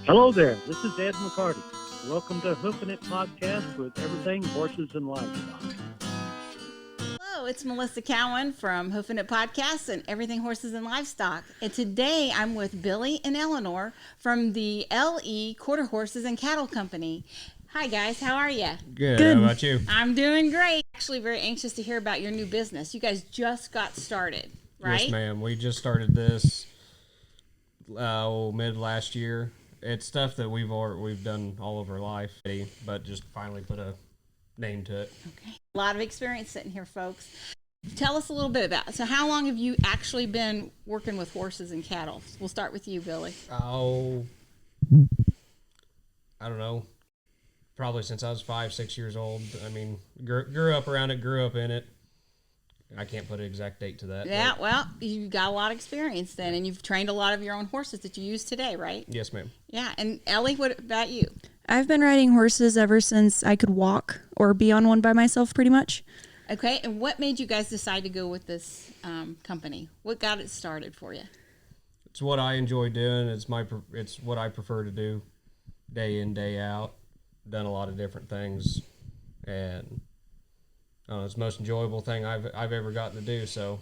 Hello there, this is Ed McCarty. Welcome to HoofNit Podcast with everything horses and livestock. Hello, it's Melissa Cowan from HoofNit Podcast and Everything Horses and Livestock. And today I'm with Billy and Eleanor from the LE Quarter Horses and Cattle Company. Hi guys, how are you? Good. How about you? I'm doing great. Actually very anxious to hear about your new business. You guys just got started, right? Yes, ma'am. We just started this mid last year. It's stuff that we've done all of our life, but just finally put a name to it. Okay. A lot of experience sitting here, folks. Tell us a little bit about it. So how long have you actually been working with horses and cattle? We'll start with you, Billy. Oh, I don't know. Probably since I was 5-6 years old. I mean, grew up around it, grew up in it. I can't put an exact date to that. Yeah, well, you've got a lot of experience then, and you've trained a lot of your own horses that you use today, right? Yes, ma'am. Yeah, and Ellie, what about you? I've been riding horses ever since I could walk or be on one by myself, pretty much. Okay, and what made you guys decide to go with this company? What got it started for you? It's what I enjoy doing. It's what I prefer to do, day in, day out. Done a lot of different things, and it's the most enjoyable thing I've ever gotten to do. So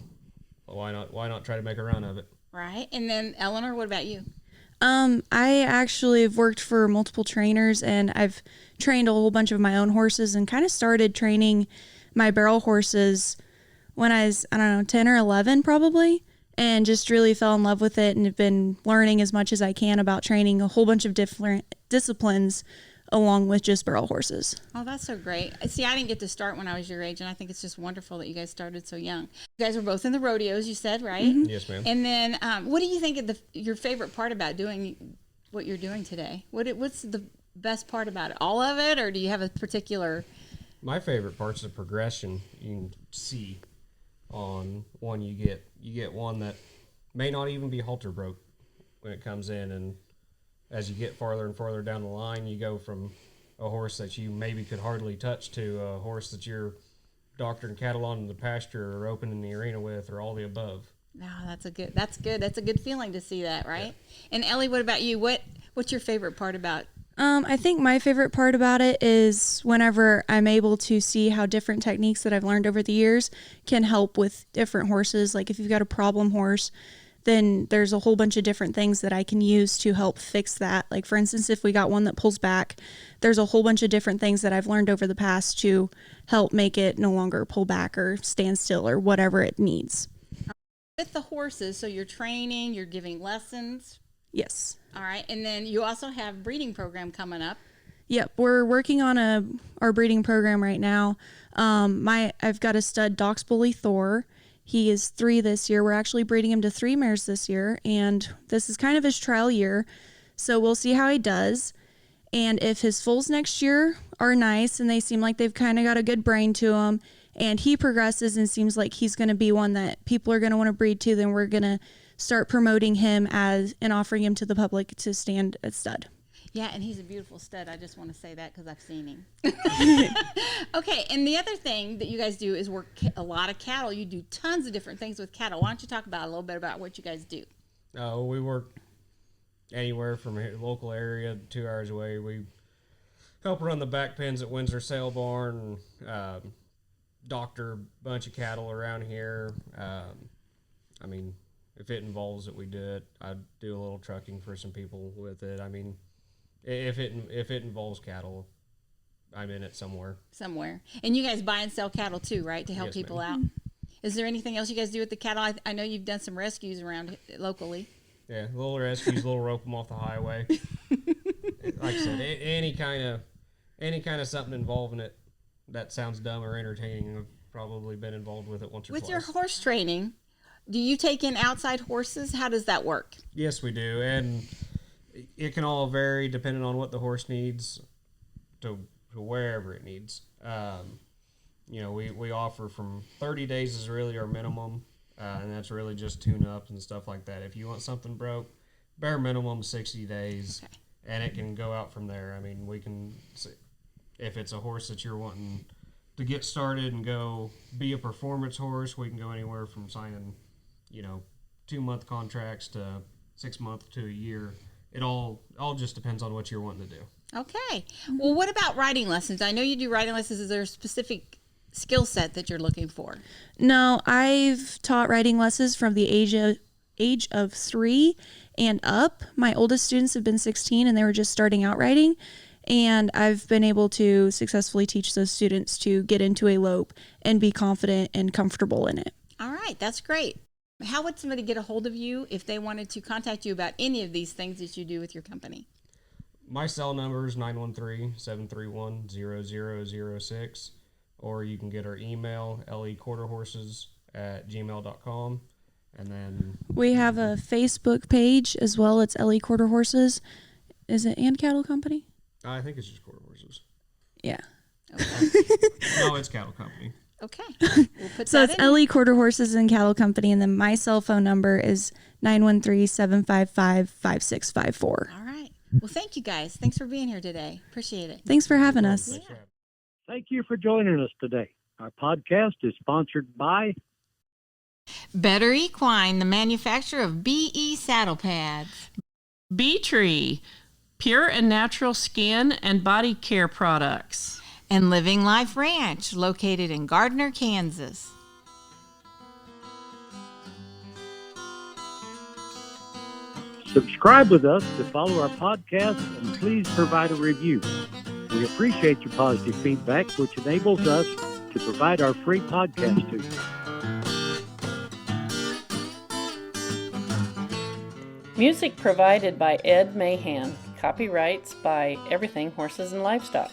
why not try to make a run of it? Right, and then Eleanor, what about you? I actually have worked for multiple trainers, and I've trained a whole bunch of my own horses and kind of started training my barrel horses when I was, 10 or 11 probably, and just really fell in love with it and have been learning as much as I can about training a whole bunch of different disciplines along with just barrel horses. Oh, that's so great. See, I didn't get to start when I was your age, and I think it's just wonderful that you guys started so young. You guys were both in the rodeos, you said, right? Mm-hmm. Yes, ma'am. And then what do you think of your favorite part about doing what you're doing today? What's the best part about it? All of it, or do you have a particular... My favorite part's the progression you can see on one you get. You get one that may not even be halter broke when it comes in, and as you get farther and farther down the line, you go from a horse that you maybe could hardly touch to a horse that you're doctoring cattle on in the pasture or opening the arena with, or all the above. No, that's good. That's a good feeling to see that, right? Yeah. And Ellie, what about you? What's your favorite part about? I think my favorite part about it is whenever I'm able to see how different techniques that I've learned over the years can help with different horses. Like if you've got a problem horse, then there's a whole bunch of different things that I can use to help fix that. Like for instance, if we got one that pulls back, there's a whole bunch of different things that I've learned over the past to help make it no longer pull back or stand still or whatever it needs. With the horses, so you're training, you're giving lessons. Yes. All right, and then you also have breeding program coming up. Yep, we're working on our breeding program right now. I've got a stud Dachs Bully Thor. He is 3 this year. We're actually breeding him to 3 mares this year, and this is kind of his trial year, so we'll see how he does. And if his foals next year are nice and they seem like they've kind of got a good brain to them, and he progresses and seems like he's going to be one that people are going to want to breed to, then we're going to start promoting him as and offering him to the public to stand at stud. Yeah, and he's a beautiful stud. I just want to say that because I've seen him. Okay, and the other thing that you guys do is work a lot of cattle. You do tons of different things with cattle. Why don't you talk about a little bit about what you guys do? We work anywhere from a local area 2 hours away. We help run the back pens at Windsor Sale Barn, doctor a bunch of cattle around here. I mean, if it involves it, we do it. I do a little trucking for some people with it. I mean, if it involves cattle, I'm in it somewhere. And you guys buy and sell cattle too, right, to help Yes, people ma'am. out? Is there anything else you guys do with the cattle? I know you've done some rescues around locally. Yeah, little rescues, little rope them off the highway. Like I said, any kind of something involving it that sounds dumb or entertaining. I've probably been involved with it once or twice. With your horse training, do you take in outside horses? How does that work? Yes, we do, and it can all vary depending on what the horse needs to wherever it needs. We offer from 30 days is really our minimum, and that's really just tune-ups and stuff like that. If you want something broke, bare minimum 60 days, okay. And it can go out from there. I mean, we can, if it's a horse that you're wanting to get started and go be a performance horse, we can go anywhere from signing, 2-month contracts to 6 months to a year it all just depends on what you're wanting to do. Okay. Well, what about riding lessons? I know you do riding lessons. Is there a specific skill set that you're looking for? No, I've taught riding lessons from the age of 3 and up. My oldest students have been 16 and they were just starting out riding. And I've been able to successfully teach those students to get into a lope and be confident and comfortable in it. All right. That's great. How would somebody get a hold of you if they wanted to contact you about any of these things that you do with your company? My cell number is 913-731-0006, or you can get our email, lequarterhorses@gmail.com. And then We have a Facebook page as well. It's LE Quarter Horses. Is it and Cattle Company? I think it's just quarter horses. Yeah. Okay. No, it's cattle company. Okay. We'll put So that it's in. LE Quarter Horses and Cattle Company, and then my cell phone number is 913-755-5654. All right. Well, thank you guys. Thanks for being here today. Appreciate it. Thanks for having us. Thanks for having me. Thank you for joining us today. Our podcast is sponsored by Better Equine, the manufacturer of BE saddle pads. B-Tree, pure and natural skin and body care products. And Living Life Ranch, located in Gardner, Kansas. Subscribe with us to follow our podcast and please provide a review. We appreciate your positive feedback, which enables us to provide our free podcast to you. Music provided by Ed Mahan. Copyrights by Everything Horses and Livestock.